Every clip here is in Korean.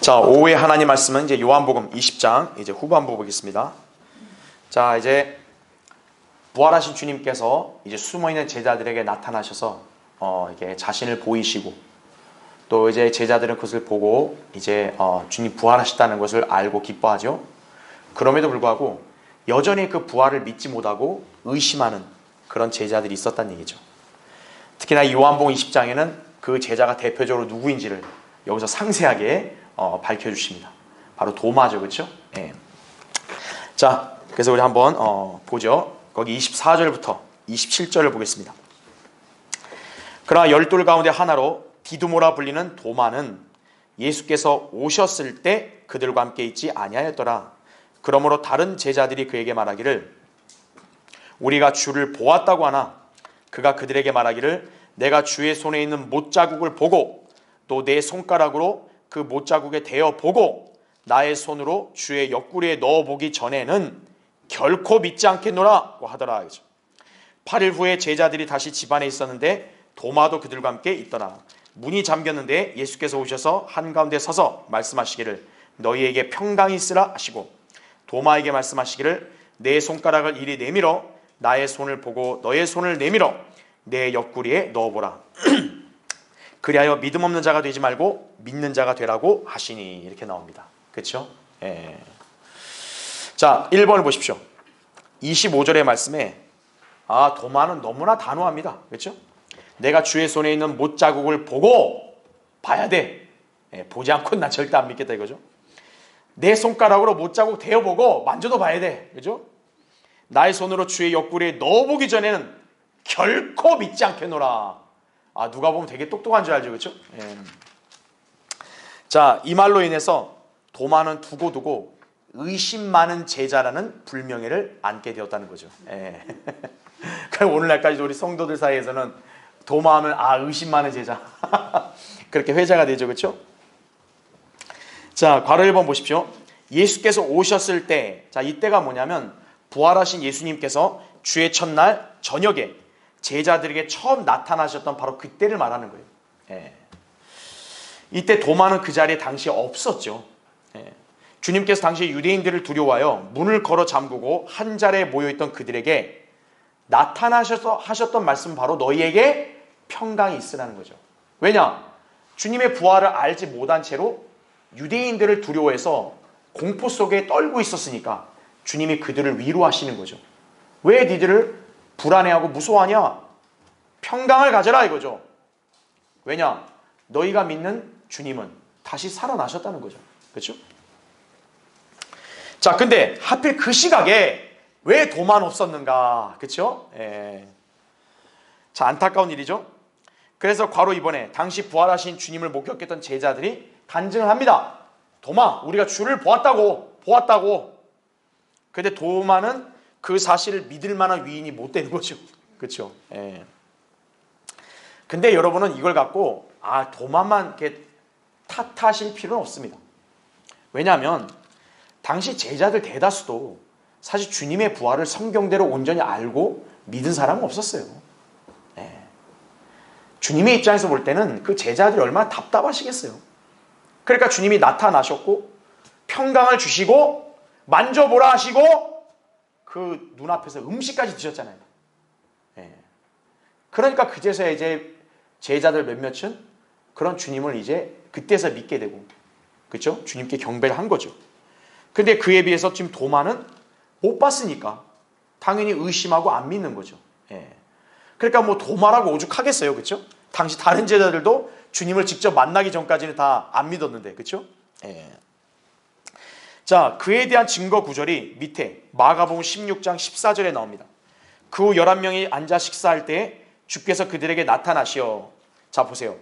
자, 오후에 하나님 말씀은 이제 요한복음 20장 이제 후반부 보겠습니다. 자, 이제 부활하신 주님께서 이제 숨어 있는 제자들에게 나타나셔서 이게 자신을 보이시고, 또 이제 제자들은 그것을 보고 이제 주님 부활하셨다는 것을 알고 기뻐하죠. 그럼에도 불구하고 여전히 그 부활을 믿지 못하고 의심하는 그런 제자들이 있었다는 얘기죠. 특히나 요한복음 20장에는 그 제자가 대표적으로 누구인지를 여기서 상세하게 밝혀주십니다. 바로 도마죠, 그렇죠? 예. 자, 그래서 우리 한번 보죠. 거기 24절부터 27절을 보겠습니다. 그러나 열둘 가운데 하나로 디두모라 불리는 도마는 예수께서 오셨을 때 그들과 함께 있지 아니하였더라. 그러므로 다른 제자들이 그에게 말하기를 우리가 주를 보았다고 하나, 그가 그들에게 말하기를 내가 주의 손에 있는 못자국을 보고 또 내 손가락으로 그 못자국에 대어 보고 나의 손으로 주의 옆구리에 넣어보기 전에는 결코 믿지 않겠노라고 하더라. 8일 후에 제자들이 다시 집안에 있었는데 도마도 그들과 함께 있더라. 문이 잠겼는데 예수께서 오셔서 한가운데 서서 말씀하시기를 너희에게 평강이 있으라 하시고, 도마에게 말씀하시기를 내 손가락을 이리 내밀어 나의 손을 보고 너의 손을 내밀어 내 옆구리에 넣어보라. 그리하여 믿음 없는 자가 되지 말고 믿는 자가 되라고 하시니. 이렇게 나옵니다. 그렇죠? 예. 자, 1번을 보십시오. 25절의 말씀에 도마는 너무나 단호합니다. 그렇죠? 내가 주의 손에 있는 못자국을 보고 봐야 돼. 예, 보지 않고는 난 절대 안 믿겠다 이거죠. 내 손가락으로 못자국 대어보고 만져도 봐야 돼. 그렇죠? 나의 손으로 주의 옆구리에 넣어보기 전에는 결코 믿지 않겠노라. 누가 보면 되게 똑똑한 줄 알죠, 그렇죠? 예. 자, 이 말로 인해서 도마는 두고두고 의심 많은 제자라는 불명예를 안게 되었다는 거죠. 예. 그럼 오늘날까지 우리 성도들 사이에서는 도마하면 의심 많은 제자 그렇게 회자가 되죠, 그렇죠? 자, 괄호 1번 보십시오. 예수께서 오셨을 때, 자, 이때가 뭐냐면 부활하신 예수님께서 주의 첫날 저녁에 제자들에게 처음 나타나셨던 바로 그때를 말하는 거예요. 예. 이때 도마는 그 자리에 당시에 없었죠. 예. 주님께서 당시 유대인들을 두려워하여 문을 걸어 잠그고 한 자리에 모여있던 그들에게 나타나셔서 하셨던 말씀은 바로 너희에게 평강이 있으라는 거죠. 왜냐? 주님의 부활을 알지 못한 채로 유대인들을 두려워해서 공포 속에 떨고 있었으니까 주님이 그들을 위로하시는 거죠. 왜 니들을 불안해하고 무서워하냐? 평강을 가져라 이거죠. 왜냐? 너희가 믿는 주님은 다시 살아나셨다는 거죠. 그렇죠? 자, 근데 하필 그 시각에 왜 도마는 없었는가? 그렇죠? 예. 자, 안타까운 일이죠. 그래서 괄호 2번에 당시 부활하신 주님을 목격했던 제자들이 간증을 합니다. 도마, 우리가 주를 보았다고. 근데 도마는 그 사실을 믿을 만한 위인이 못 되는 거죠. 그렇죠? 예. 근데 여러분은 이걸 갖고 도마만 이렇게 탓하실 필요는 없습니다. 왜냐하면 당시 제자들 대다수도 사실 주님의 부활을 성경대로 온전히 알고 믿은 사람은 없었어요. 예. 주님의 입장에서 볼 때는 그 제자들이 얼마나 답답하시겠어요. 그러니까 주님이 나타나셨고 평강을 주시고 만져보라 하시고 그 눈앞에서 음식까지 드셨잖아요. 예. 그러니까 그제서야 이제 제자들 몇몇은 그런 주님을 이제 그때서 믿게 되고, 그렇죠? 주님께 경배를 한 거죠. 근데 그에 비해서 지금 도마는 못 봤으니까 당연히 의심하고 안 믿는 거죠. 예. 그러니까 뭐 도마라고 오죽하겠어요, 그렇죠? 당시 다른 제자들도 주님을 직접 만나기 전까지는 다 안 믿었는데, 그렇죠? 예. 자, 그에 대한 증거 구절이 밑에 마가복음 16장 14절에 나옵니다. 그 후 11명이 앉아 식사할 때 주께서 그들에게 나타나시어, 자 보세요,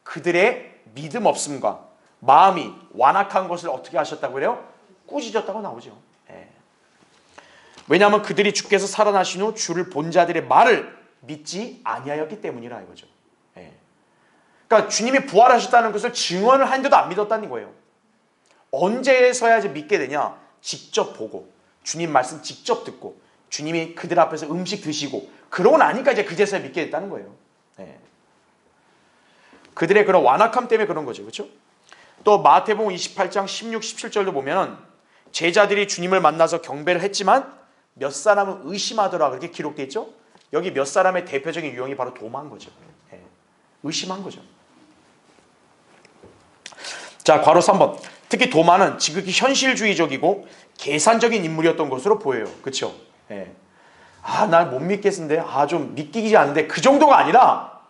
그들의 믿음 없음과 마음이 완악한 것을 어떻게 하셨다고 그래요? 꾸짖었다고 나오죠. 예. 왜냐하면 그들이 주께서 살아나신 후 주를 본 자들의 말을 믿지 아니하였기 때문이라 이거죠. 예. 그러니까 주님이 부활하셨다는 것을 증언을 하는데도 안 믿었다는 거예요. 언제서야 이제 믿게 되냐? 직접 보고 주님 말씀 직접 듣고 주님이 그들 앞에서 음식 드시고 그러고 나니까 이제 그제서야 믿게 됐다는 거예요. 네. 그들의 그런 완악함 때문에 그런 거죠. 그렇죠? 또 마태복음 28장 16, 17절도 보면 제자들이 주님을 만나서 경배를 했지만 몇 사람은 의심하더라 그렇게 기록되어 있죠. 여기 몇 사람의 대표적인 유형이 바로 도마인 거죠. 예, 의심한 거죠. 자, 괄호 3번. 특히 도마는 지극히 현실주의적이고 계산적인 인물이었던 것으로 보여요. 그렇죠? 예. 날 못 믿겠는데, 좀 믿기지 않는데, 그 정도가 아니라,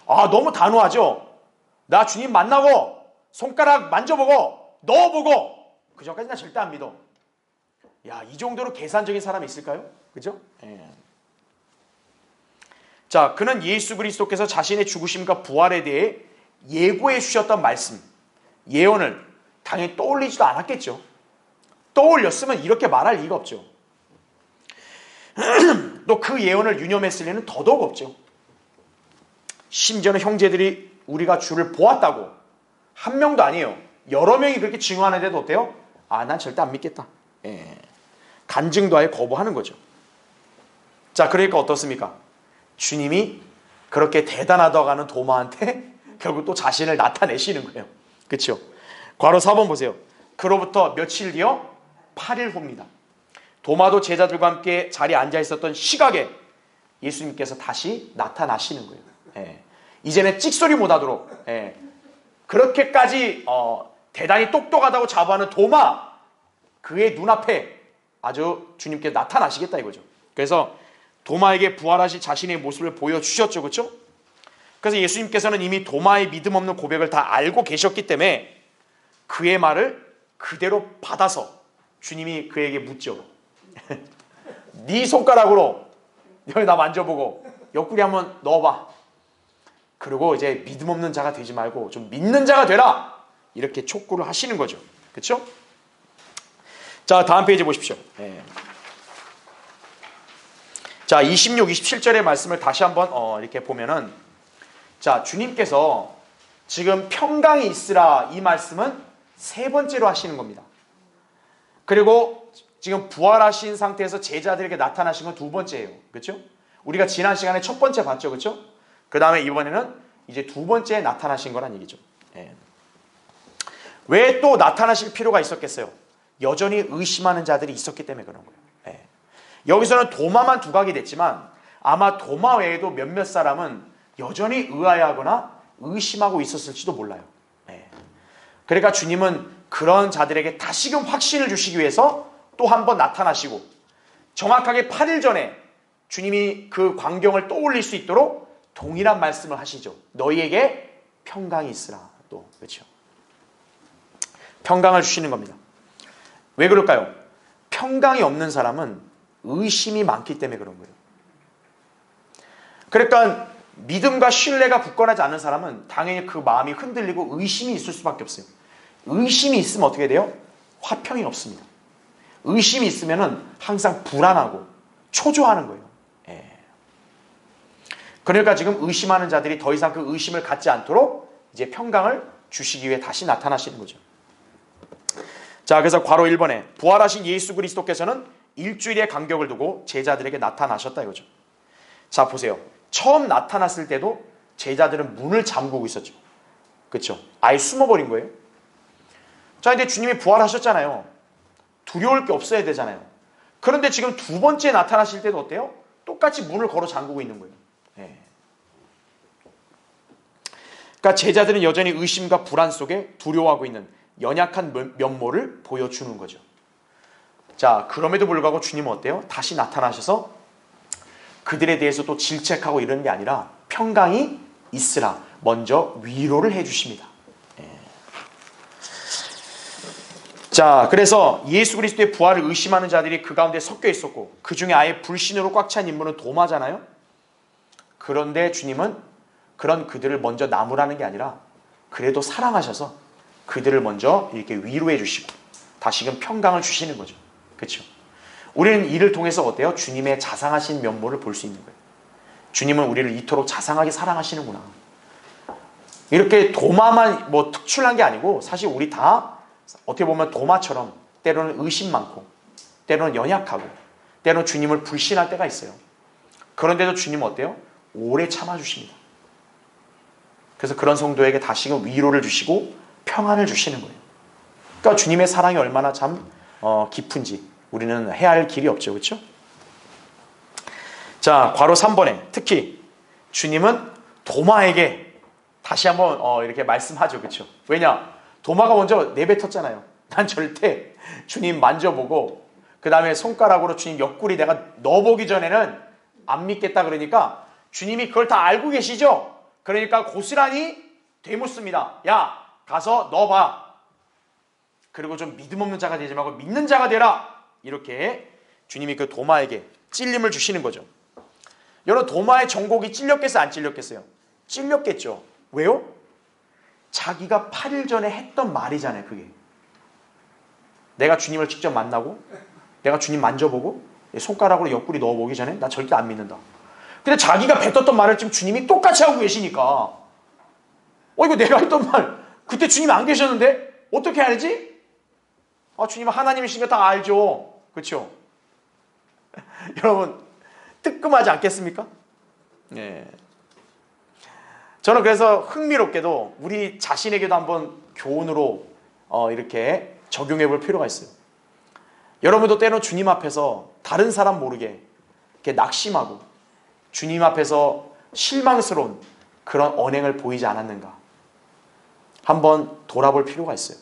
너무 단호하죠? 나 주님 만나고, 손가락 만져보고, 넣어보고, 그 전까지 나 절대 안 믿어. 야, 이 정도로 계산적인 사람이 있을까요? 그죠? 예. 자, 그는 예수 그리스도께서 자신의 죽으심과 부활에 대해 예고해 주셨던 말씀, 예언을 당연히 떠올리지도 않았겠죠. 떠올렸으면 이렇게 말할 리가 없죠. 또 그 예언을 유념했을 리는 더더욱 없죠. 심지어는 형제들이 우리가 주를 보았다고 한 명도 아니에요. 여러 명이 그렇게 증언하는데도 어때요? 난 절대 안 믿겠다. 예. 간증도 아예 거부하는 거죠. 자, 그러니까 어떻습니까? 주님이 그렇게 대단하다고 하는 도마한테 결국 또 자신을 나타내시는 거예요. 그렇죠? 괄호 4번 보세요. 그로부터 며칠 뒤어 8일 후입니다. 도마도 제자들과 함께 자리에 앉아 있었던 시각에 예수님께서 다시 나타나시는 거예요. 예. 이제는 찍소리 못하도록 그렇게까지 대단히 똑똑하다고 자부하는 도마, 그의 눈앞에 아주 주님께 나타나시겠다 이거죠. 그래서 도마에게 부활하신 자신의 모습을 보여주셨죠. 그렇죠? 그래서 예수님께서는 이미 도마의 믿음 없는 고백을 다 알고 계셨기 때문에 그의 말을 그대로 받아서 주님이 그에게 묻죠. 네 손가락으로 여기 나 만져보고 옆구리 한번 넣어봐. 그리고 이제 믿음 없는 자가 되지 말고 좀 믿는 자가 되라. 이렇게 촉구를 하시는 거죠. 그렇죠? 자, 다음 페이지 보십시오. 자, 26, 27절의 말씀을 다시 한번 이렇게 보면은, 자, 주님께서 지금 평강이 있으라 이 말씀은 세 번째로 하시는 겁니다. 그리고 지금 부활하신 상태에서 제자들에게 나타나신 건 두 번째예요. 그렇죠? 우리가 지난 시간에 첫 번째 봤죠. 그렇죠? 그 다음에 이번에는 이제 두 번째 나타나신 거란 얘기죠. 왜 또 나타나실 필요가 있었겠어요? 여전히 의심하는 자들이 있었기 때문에 그런 거예요. 여기서는 도마만 두각이 됐지만 아마 도마 외에도 몇몇 사람은 여전히 의아해하거나 의심하고 있었을지도 몰라요. 그러니까 주님은 그런 자들에게 다시금 확신을 주시기 위해서 또 한 번 나타나시고 정확하게 8일 전에 주님이 그 광경을 떠올릴 수 있도록 동일한 말씀을 하시죠. 너희에게 평강이 있으라. 또 그렇죠. 평강을 주시는 겁니다. 왜 그럴까요? 평강이 없는 사람은 의심이 많기 때문에 그런 거예요. 그러니까 믿음과 신뢰가 굳건하지 않은 사람은 당연히 그 마음이 흔들리고 의심이 있을 수밖에 없어요. 의심이 있으면 어떻게 돼요? 화평이 없습니다. 의심이 있으면 항상 불안하고 초조하는 거예요. 그러니까 지금 의심하는 자들이 더 이상 그 의심을 갖지 않도록 이제 평강을 주시기 위해 다시 나타나시는 거죠. 자, 그래서 괄호 1번에 부활하신 예수 그리스도께서는 일주일의 간격을 두고 제자들에게 나타나셨다 이거죠. 자, 보세요. 처음 나타났을 때도 제자들은 문을 잠그고 있었죠. 그렇죠? 아예 숨어버린 거예요. 자, 근데 주님이 부활하셨잖아요. 두려울 게 없어야 되잖아요. 그런데 지금 두 번째 나타나실 때도 어때요? 똑같이 문을 걸어 잠그고 있는 거예요. 그러니까 제자들은 여전히 의심과 불안 속에 두려워하고 있는 연약한 면모를 보여주는 거죠. 자, 그럼에도 불구하고 주님은 어때요? 다시 나타나셔서 그들에 대해서 또 질책하고 이러는 게 아니라 평강이 있으라 먼저 위로를 해주십니다. 자, 그래서 예수 그리스도의 부활을 의심하는 자들이 그 가운데 섞여 있었고 그 중에 아예 불신으로 꽉 찬 인물은 도마잖아요. 그런데 주님은 그런 그들을 먼저 나무라는 게 아니라 그래도 사랑하셔서 그들을 먼저 이렇게 위로해 주시고 다시금 평강을 주시는 거죠. 그렇죠? 우리는 이를 통해서 어때요? 주님의 자상하신 면모를 볼 수 있는 거예요. 주님은 우리를 이토록 자상하게 사랑하시는구나. 이렇게 도마만 뭐 특출난 게 아니고 사실 우리 다 어떻게 보면 도마처럼 때로는 의심 많고 때로는 연약하고 때로는 주님을 불신할 때가 있어요. 그런데도 주님은 어때요? 오래 참아주십니다. 그래서 그런 성도에게 다시금 위로를 주시고 평안을 주시는 거예요. 그러니까 주님의 사랑이 얼마나 참 깊은지 우리는 헤아릴 길이 없죠. 그렇죠? 자, 괄호 3번에 특히 주님은 도마에게 다시 한번 이렇게 말씀하죠. 그렇죠? 왜냐? 도마가 먼저 내뱉었잖아요. 난 절대 주님 만져보고 그 다음에 손가락으로 주님 옆구리 내가 넣어보기 전에는 안 믿겠다 그러니까 주님이 그걸 다 알고 계시죠? 그러니까 고스란히 되묻습니다. 야, 가서 넣어봐. 그리고 좀 믿음 없는 자가 되지 말고 믿는 자가 되라. 이렇게 주님이 그 도마에게 찔림을 주시는 거죠. 여러분, 도마의 정곡이 찔렸겠어요? 안 찔렸겠어요? 찔렸겠죠. 왜요? 자기가 8일 전에 했던 말이잖아요. 그게 내가 주님을 직접 만나고 내가 주님 만져보고 손가락으로 옆구리 넣어보기 전에 나 절대 안 믿는다. 근데 자기가 뱉었던 말을 지금 주님이 똑같이 하고 계시니까 이거 내가 했던 말 그때 주님 안 계셨는데 어떻게 알지? 주님은 하나님이신 거 다 알죠. 그렇죠? 여러분 뜨끔하지 않겠습니까? 예. 저는 그래서 흥미롭게도 우리 자신에게도 한번 교훈으로 이렇게 적용해 볼 필요가 있어요. 여러분도 때로 주님 앞에서 다른 사람 모르게 이렇게 낙심하고 주님 앞에서 실망스러운 그런 언행을 보이지 않았는가? 한번 돌아볼 필요가 있어요.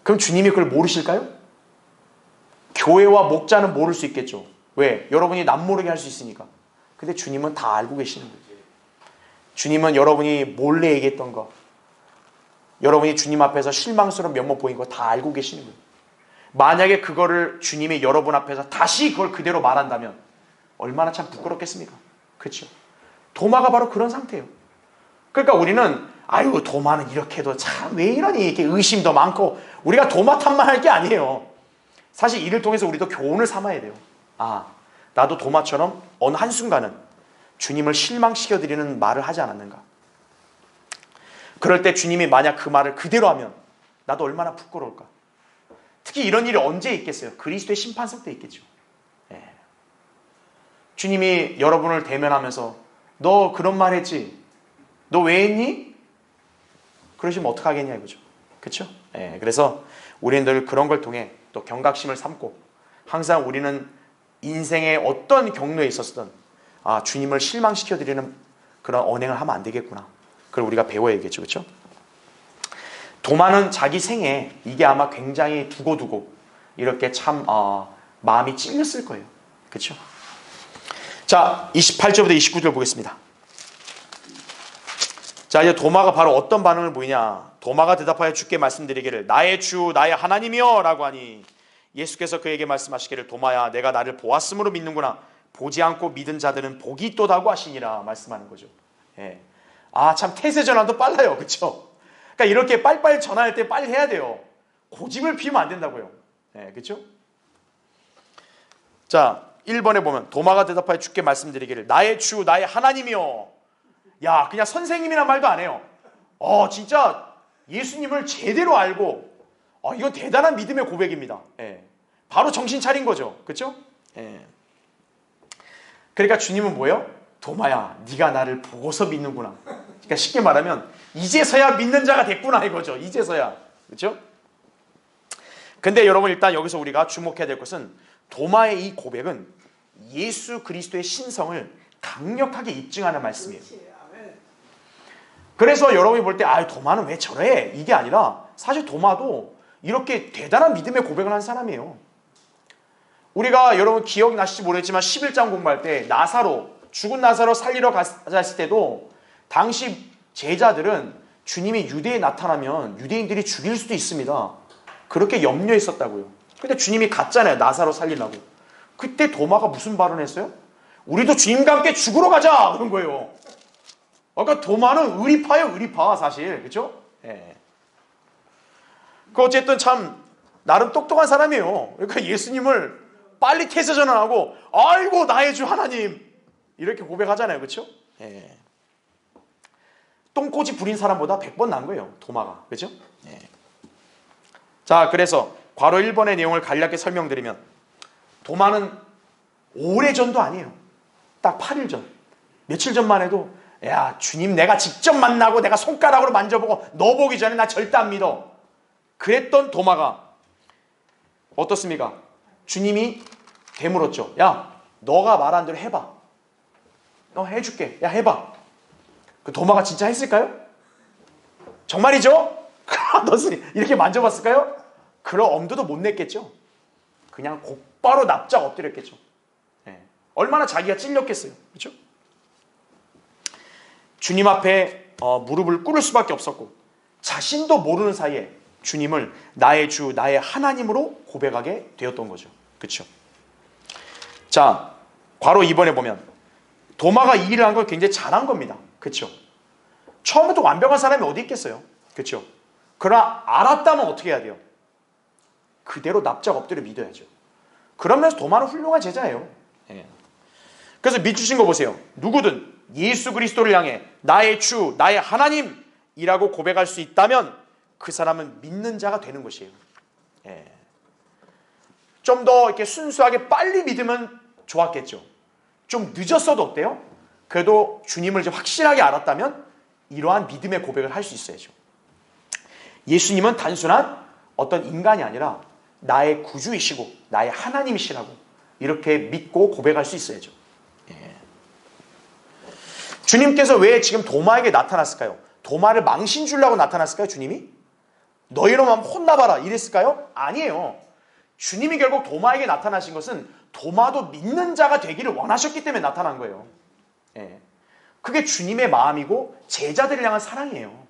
그럼 주님이 그걸 모르실까요? 교회와 목자는 모를 수 있겠죠. 왜? 여러분이 남모르게 할 수 있으니까. 근데 주님은 다 알고 계시는 거예요. 주님은 여러분이 몰래 얘기했던 거, 여러분이 주님 앞에서 실망스러운 면모 보인 거 다 알고 계시는 거예요. 만약에 그거를 주님이 여러분 앞에서 다시 그걸 그대로 말한다면 얼마나 참 부끄럽겠습니까? 그렇죠? 도마가 바로 그런 상태예요. 그러니까 우리는 도마는 이렇게 해도 참 왜 이러니 이렇게 의심도 많고 우리가 도마 탓만 할 게 아니에요. 사실 이를 통해서 우리도 교훈을 삼아야 돼요. 나도 도마처럼 어느 한순간은 주님을 실망시켜드리는 말을 하지 않았는가. 그럴 때 주님이 만약 그 말을 그대로 하면 나도 얼마나 부끄러울까. 특히 이런 일이 언제 있겠어요? 그리스도의 심판석 때 있겠죠. 주님이 여러분을 대면하면서 너 그런 말 했지? 너 왜 했니? 그러시면 어떡하겠냐 이거죠. 그렇죠? 그래서 우리는 늘 그런 걸 통해 또 경각심을 삼고 항상 우리는 인생의 어떤 경로에 있었든 주님을 실망시켜드리는 그런 언행을 하면 안 되겠구나. 그걸 우리가 배워야겠죠. 그렇죠? 도마는 자기 생에 이게 아마 굉장히 두고두고 이렇게 참 마음이 찔렸을 거예요. 그렇죠? 자, 28절부터 29절 보겠습니다. 자, 이제 도마가 바로 어떤 반응을 보이냐. 도마가 대답하여 주께 말씀드리기를 나의 주 나의 하나님이여 라고 하니 예수께서 그에게 말씀하시기를 도마야 내가 나를 보았으므로 믿는구나. 보지 않고 믿은 자들은 복이 있도다고 하시니라 말씀하는 거죠. 참 태세 전환도 빨라요. 그렇죠? 그러니까 이렇게 빨리빨리 전환할 때 빨리 해야 돼요. 고집을 피우면 안 된다고요. 그렇죠? 자, 1번에 보면 도마가 대답하여 주께 말씀드리기를 나의 주 나의 하나님이여. 야, 그냥 선생님이란 말도 안 해요. 진짜 예수님을 제대로 알고 이건 대단한 믿음의 고백입니다. 바로 정신 차린 거죠. 그렇죠? 그러니까 주님은 뭐예요? 도마야 네가 나를 보고서 믿는구나. 그러니까 쉽게 말하면 이제서야 믿는 자가 됐구나 이거죠. 이제서야. 그렇죠? 근데 여러분 일단 여기서 우리가 주목해야 될 것은 도마의 이 고백은 예수 그리스도의 신성을 강력하게 입증하는 말씀이에요. 그래서 여러분이 볼 때 도마는 왜 저래? 이게 아니라 사실 도마도 이렇게 대단한 믿음의 고백을 한 사람이에요. 우리가 여러분 기억나실지 모르겠지만 11장 공부할 때 죽은 나사로 살리러 갔을 때도 당시 제자들은 주님이 유대에 나타나면 유대인들이 죽일 수도 있습니다. 그렇게 염려했었다고요. 근데 주님이 갔잖아요. 나사로 살리려고. 그때 도마가 무슨 발언을 했어요? 우리도 주님과 함께 죽으러 가자! 그런 거예요. 그러니까 도마는 의리파예요. 의리파 사실. 그렇죠? 어쨌든 참 나름 똑똑한 사람이에요. 그러니까 예수님을 빨리 태세 전환하고 아이고 나의 주 하나님 이렇게 고백하잖아요. 그렇죠? 똥꼬지 부린 사람보다 100번 난 거예요. 도마가. 그렇죠? 자, 그래서 괄호 1번의 내용을 간략하게 설명드리면 도마는 오래전도 아니에요. 딱 8일 전. 며칠 전만 해도 야, 주님 내가 직접 만나고 내가 손가락으로 만져보고 너 보기 전에 나 절대 안 믿어. 그랬던 도마가 어떻습니까? 주님이 되물었죠. 야, 너가 말한 대로 해봐. 너 해줄게. 야, 해봐. 그 도마가 진짜 했을까요? 정말이죠? 너는 이렇게 만져봤을까요? 그런 엄두도 못 냈겠죠. 그냥 곧바로 납작 엎드렸겠죠. 네. 얼마나 자기가 찔렸겠어요. 그렇죠? 주님 앞에 무릎을 꿇을 수밖에 없었고 자신도 모르는 사이에 주님을 나의 주, 나의 하나님으로 고백하게 되었던 거죠. 그렇죠? 자, 괄호 2번에 보면 도마가 이 일을 한 걸 굉장히 잘한 겁니다. 그렇죠? 처음부터 완벽한 사람이 어디 있겠어요? 그렇죠? 그러나 알았다면 어떻게 해야 돼요? 그대로 납작 엎드려 믿어야죠. 그러면서 도마는 훌륭한 제자예요. 예. 그래서 믿으신 거 보세요. 누구든 예수 그리스도를 향해 나의 주, 나의 하나님이라고 고백할 수 있다면 그 사람은 믿는 자가 되는 것이에요. 예. 좀 더 이렇게 순수하게 빨리 믿으면 좋았겠죠. 좀 늦었어도 어때요? 그래도 주님을 이제 확실하게 알았다면 이러한 믿음의 고백을 할 수 있어야죠. 예수님은 단순한 어떤 인간이 아니라 나의 구주이시고 나의 하나님이시라고 이렇게 믿고 고백할 수 있어야죠. 예. 주님께서 왜 지금 도마에게 나타났을까요? 도마를 망신 주려고 나타났을까요? 주님이? 너희놈 한번 혼나봐라 이랬을까요? 아니에요. 주님이 결국 도마에게 나타나신 것은 도마도 믿는 자가 되기를 원하셨기 때문에 나타난 거예요. 예. 그게 주님의 마음이고 제자들을 향한 사랑이에요.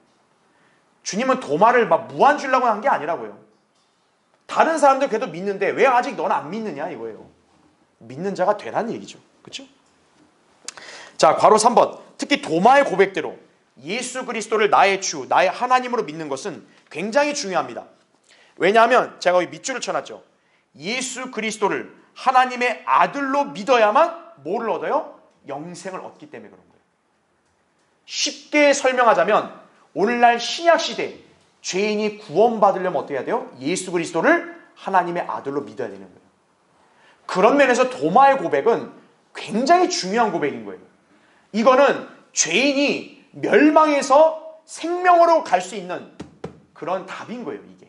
주님은 도마를 막 무한 주려고 한 게 아니라고요. 다른 사람들 그래도 믿는데 왜 아직 너는 안 믿느냐 이거예요. 믿는 자가 되라는 얘기죠. 그렇죠? 자, 괄호 3번. 특히 도마의 고백대로 예수 그리스도를 나의 주, 나의 하나님으로 믿는 것은 굉장히 중요합니다. 왜냐하면 제가 여기 밑줄을 쳐놨죠. 예수 그리스도를 하나님의 아들로 믿어야만 뭐를 얻어요? 영생을 얻기 때문에 그런 거예요. 쉽게 설명하자면 오늘날 신약시대 죄인이 구원받으려면 어떻게 해야 돼요? 예수 그리스도를 하나님의 아들로 믿어야 되는 거예요. 그런 면에서 도마의 고백은 굉장히 중요한 고백인 거예요. 이거는 죄인이 멸망에서 생명으로 갈 수 있는 그런 답인 거예요, 이게.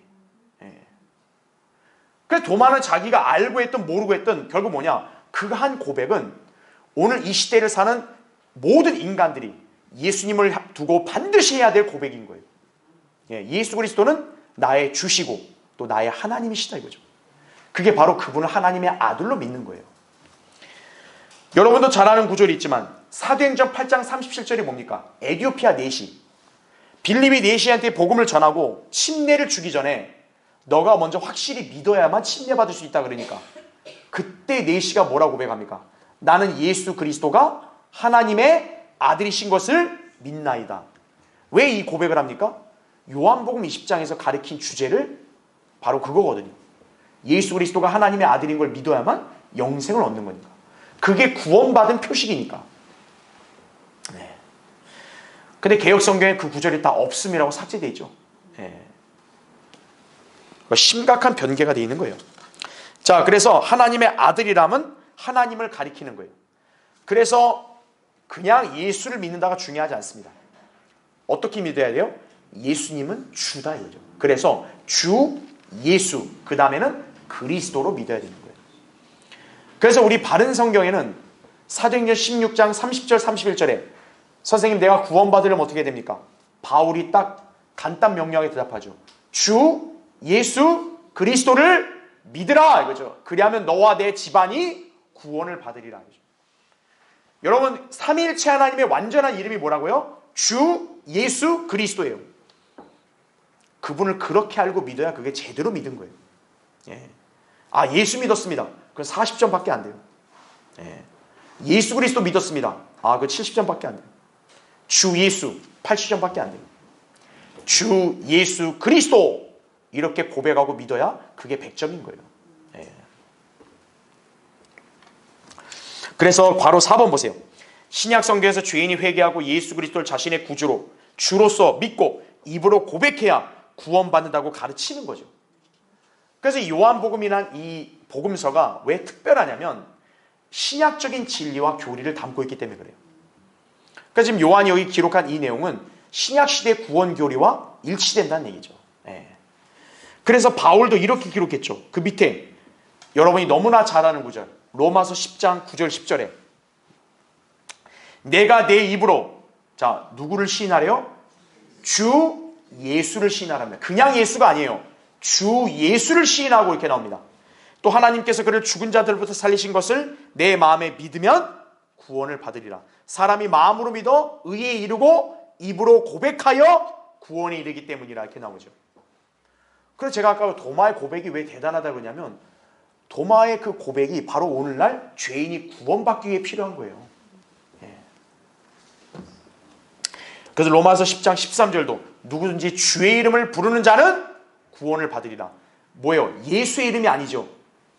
예. 그래서 도마는 자기가 알고 했든 모르고 했든 결국 뭐냐? 그 한 고백은 오늘 이 시대를 사는 모든 인간들이 예수님을 두고 반드시 해야 될 고백인 거예요. 예, 예수 그리스도는 나의 주시고 또 나의 하나님이시다 이거죠. 그게 바로 그분을 하나님의 아들로 믿는 거예요. 여러분도 잘 아는 구절이 있지만 사도행전 8장 37절이 뭡니까? 에디오피아 내시 빌립이 내시한테 복음을 전하고 침례를 주기 전에 너가 먼저 확실히 믿어야만 침례받을 수 있다 그러니까 그때 내시가 뭐라고 고백합니까? 나는 예수 그리스도가 하나님의 아들이신 것을 믿나이다. 왜 이 고백을 합니까? 요한복음 20장에서 가리킨 주제를 바로 그거거든요. 예수 그리스도가 하나님의 아들인 걸 믿어야만 영생을 얻는 거니까. 그게 구원받은 표식이니까. 네. 근데 개혁성경에 그 구절이 다 없음이라고 삭제되어 있죠. 네. 심각한 변개가 되어 있는 거예요. 자, 그래서 하나님의 아들이라면 하나님을 가리키는 거예요. 그래서 그냥 예수를 믿는다가 중요하지 않습니다. 어떻게 믿어야 돼요? 예수님은 주다 이거죠. 그래서 주 예수 그 다음에는 그리스도로 믿어야 되는 거예요. 그래서 우리 바른 성경에는 사도행전 16장 30절 31절에 선생님 내가 구원받으려면 어떻게 됩니까? 바울이 딱 간단 명료하게 대답하죠. 주 예수 그리스도를 믿으라 이거죠. 그리하면 너와 내 집안이 구원을 받으리라 이거죠. 여러분 삼위일체 하나님의 완전한 이름이 뭐라고요? 주 예수 그리스도예요. 그분을 그렇게 알고 믿어야 그게 제대로 믿은 거예요. 예. 아 예수 믿었습니다. 그건 40점밖에 안 돼요. 예. 예수 그리스도 믿었습니다. 아 그 70점밖에 안 돼요. 주 예수 80점밖에 안 돼요. 주 예수 그리스도 이렇게 고백하고 믿어야 그게 100점인 거예요. 예. 그래서 괄호 4번 보세요. 신약 성경에서 죄인이 회개하고 예수 그리스도를 자신의 구주로 주로서 믿고 입으로 고백해야 구원받는다고 가르치는 거죠. 그래서 요한복음이란 이 복음서가 왜 특별하냐면 신약적인 진리와 교리를 담고 있기 때문에 그래요. 그러니까 지금 요한이 여기 기록한 이 내용은 신약시대 구원 교리와 일치된다는 얘기죠. 예. 그래서 바울도 이렇게 기록했죠. 그 밑에 여러분이 너무나 잘 아는 구절, 로마서 10장 9절 10절에 내가 내 입으로, 자, 누구를 시인하래요? 주 예수를 시인하랍니다. 그냥 예수가 아니에요. 주 예수를 시인하고 이렇게 나옵니다. 또 하나님께서 그를 죽은 자들부터 살리신 것을 내 마음에 믿으면 구원을 받으리라. 사람이 마음으로 믿어 의에 이르고 입으로 고백하여 구원에 이르기 때문이라 이렇게 나오죠. 그래서 제가 아까 도마의 고백이 왜 대단하다고 그러냐면 도마의 그 고백이 바로 오늘날 죄인이 구원받기 위해 필요한 거예요. 예. 그래서 로마서 10장 13절도 누구든지 주의 이름을 부르는 자는 구원을 받으리라. 뭐예요? 예수의 이름이 아니죠.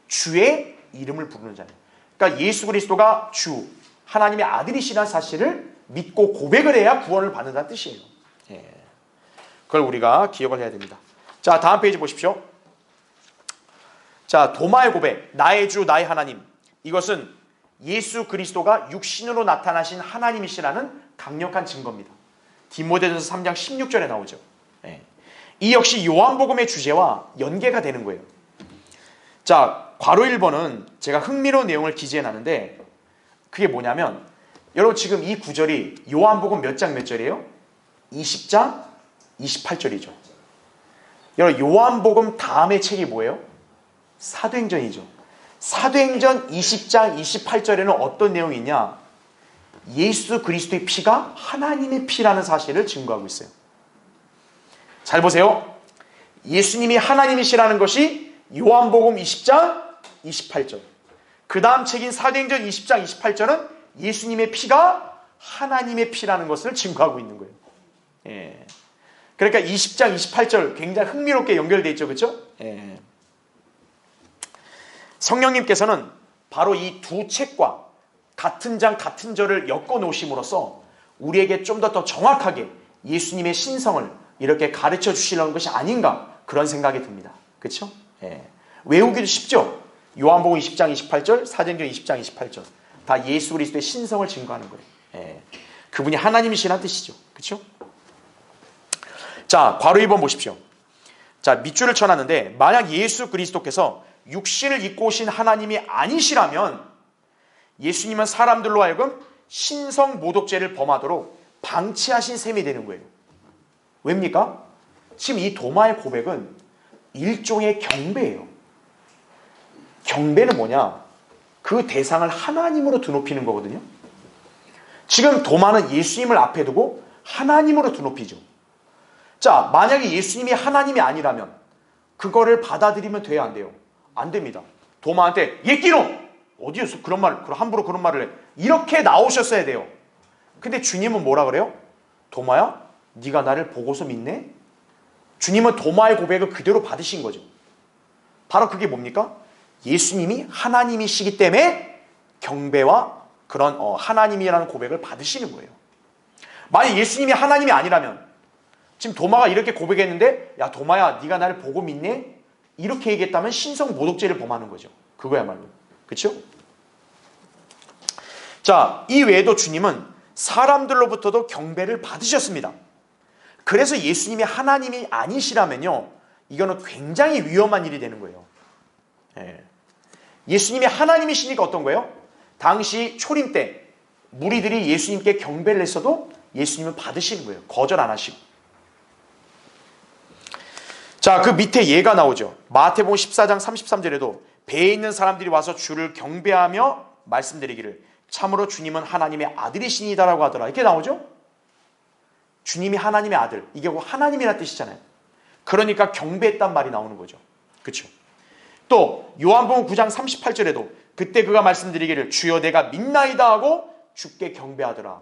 주의 이름을 부르는 자예요. 그러니까 예수 그리스도가 주, 하나님의 아들이시라는 사실을 믿고 고백을 해야 구원을 받는다는 뜻이에요. 예. 그걸 우리가 기억을 해야 됩니다. 자, 다음 페이지 보십시오. 자, 도마의 고백, 나의 주, 나의 하나님. 이것은 예수 그리스도가 육신으로 나타나신 하나님이시라는 강력한 증거입니다. 디모데전서 3장 16절에 나오죠. 예. 이 역시 요한복음의 주제와 연계가 되는 거예요. 자, 괄호 1번은 제가 흥미로운 내용을 기재해놨는데 그게 뭐냐면 여러분 지금 이 구절이 요한복음 몇 장 몇 절이에요? 20장 28절이죠. 여러분 요한복음 다음의 책이 뭐예요? 사도행전이죠. 사도행전 20장 28절에는 어떤 내용이 있냐? 예수 그리스도의 피가 하나님의 피라는 사실을 증거하고 있어요. 잘 보세요. 예수님이 하나님이시라는 것이 요한복음 20장 28절. 그 다음 책인 사도행전 20장 28절은 예수님의 피가 하나님의 피라는 것을 증거하고 있는 거예요. 예. 그러니까 20장 28절 굉장히 흥미롭게 연결되어 있죠. 그렇죠? 예. 성령님께서는 바로 이 두 책과 같은 장 같은 절을 엮어 놓으심으로써 우리에게 좀 더 정확하게 예수님의 신성을 이렇게 가르쳐 주시려는 것이 아닌가 그런 생각이 듭니다. 그렇죠? 예. 외우기도 쉽죠? 요한복음 20장 28절, 사도행전 20장 28절 다 예수 그리스도의 신성을 증거하는 거예요. 예. 그분이 하나님이시라는 뜻이죠. 그렇죠? 자, 괄호 2번 보십시오. 자, 밑줄을 쳐놨는데 만약 예수 그리스도께서 육신을 입고 오신 하나님이 아니시라면 예수님은 사람들로 하여금 신성 모독죄를 범하도록 방치하신 셈이 되는 거예요. 왜입니까? 지금 이 도마의 고백은 일종의 경배예요. 경배는 뭐냐? 그 대상을 하나님으로 드높이는 거거든요. 지금 도마는 예수님을 앞에 두고 하나님으로 드높이죠. 자, 만약에 예수님이 하나님이 아니라면 그거를 받아들이면 돼야 안 돼요? 안 됩니다. 도마한테 옛기놈! 어디에서 그런 말, 함부로 그런 말을 해. 이렇게 나오셨어야 돼요. 근데 주님은 뭐라 그래요? 도마야, 네가 나를 보고서 믿네? 주님은 도마의 고백을 그대로 받으신 거죠. 바로 그게 뭡니까? 예수님이 하나님이시기 때문에 경배와 그런 하나님이라는 고백을 받으시는 거예요. 만약 예수님이 하나님이 아니라면 지금 도마가 이렇게 고백했는데 야 도마야 네가 나를 보고 믿네? 이렇게 얘기했다면 신성 모독죄를 범하는 거죠. 그거야말로. 그렇죠? 자, 이 외에도 주님은 사람들로부터도 경배를 받으셨습니다. 그래서 예수님이 하나님이 아니시라면요, 이거는 굉장히 위험한 일이 되는 거예요. 예. 예수님이 하나님이시니까 어떤 거예요? 당시 초림 때 무리들이 예수님께 경배를 했어도 예수님은 받으시는 거예요. 거절 안 하시고. 자, 그 밑에 예가 나오죠. 마태복음 14장 33절에도 배에 있는 사람들이 와서 주를 경배하며 말씀드리기를 참으로 주님은 하나님의 아들이시니다라고 하더라. 이렇게 나오죠. 주님이 하나님의 아들. 이게 하나님이라는 뜻이잖아요. 그러니까 경배했단 말이 나오는 거죠. 그렇죠? 또 요한복음 9장 38절에도 그때 그가 말씀드리기를 주여 내가 믿나이다 하고 주께 경배하더라.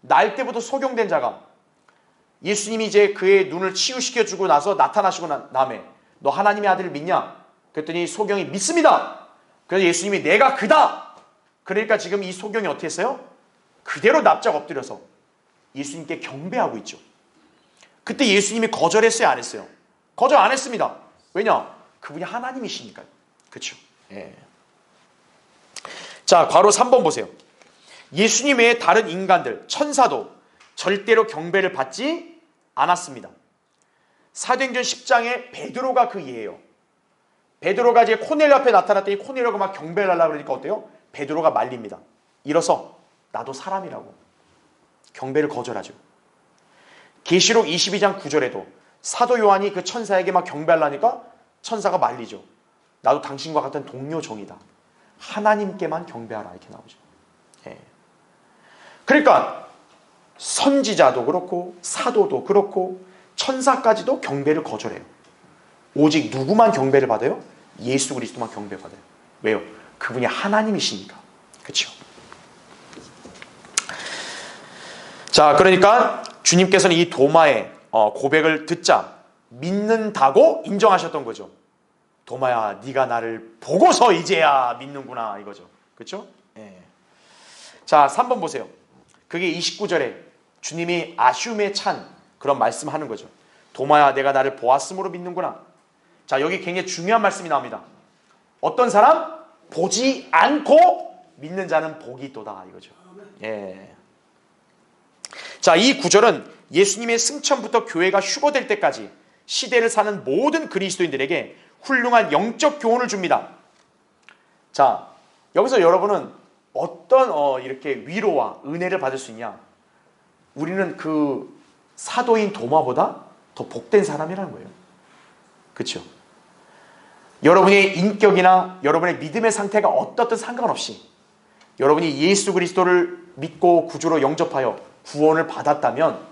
날 때부터 소경된 자가 예수님이 이제 그의 눈을 치유시켜주고 나서 나타나시고 남에 너 하나님의 아들을 믿냐? 그랬더니 소경이 믿습니다. 그래서 예수님이 내가 그다. 그러니까 지금 이 소경이 어떻게 했어요? 그대로 납작 엎드려서 예수님께 경배하고 있죠. 그때 예수님이 거절했어요? 안 했어요? 거절 안 했습니다. 왜냐? 그분이 하나님이시니까요. 그렇죠? 예. 자, 괄호 3번 보세요. 예수님 외에 다른 인간들, 천사도 절대로 경배를 받지 않았습니다. 사도행전 10장에 베드로가 그 예예요. 베드로가 이제 코넬료 앞에 나타났더니 코넬료가 막 경배를 하려고 그러니까 어때요? 베드로가 말립니다. 일어서 나도 사람이라고 경배를 거절하죠. 계시록 22장 9절에도 사도 요한이 그 천사에게 막 경배하려니까 천사가 말리죠. 나도 당신과 같은 동료 종이다. 하나님께만 경배하라 이렇게 나오죠. 예. 그러니까 선지자도 그렇고 사도도 그렇고 천사까지도 경배를 거절해요. 오직 누구만 경배를 받아요? 예수 그리스도만 경배받아요. 왜요? 그분이 하나님이시니까. 그렇죠? 자, 그러니까 주님께서는 이 도마의 고백을 듣자 믿는다고 인정하셨던 거죠. 도마야, 네가 나를 보고서 이제야 믿는구나 이거죠. 그렇죠? 예. 자, 3번 보세요. 그게 29절에 주님이 아쉬움에 찬 그런 말씀하는 거죠. 도마야, 내가 나를 보았으므로 믿는구나. 자, 여기 굉장히 중요한 말씀이 나옵니다. 어떤 사람? 보지 않고 믿는 자는 복이 있도다 이거죠. 예. 자, 이 구절은 예수님의 승천부터 교회가 휴거될 때까지 시대를 사는 모든 그리스도인들에게 훌륭한 영적 교훈을 줍니다. 자, 여기서 여러분은 어떤 이렇게 위로와 은혜를 받을 수 있냐? 우리는 그 사도인 도마보다 더 복된 사람이라는 거예요. 그렇죠? 여러분의 인격이나 여러분의 믿음의 상태가 어떻든 상관없이 여러분이 예수 그리스도를 믿고 구주로 영접하여 구원을 받았다면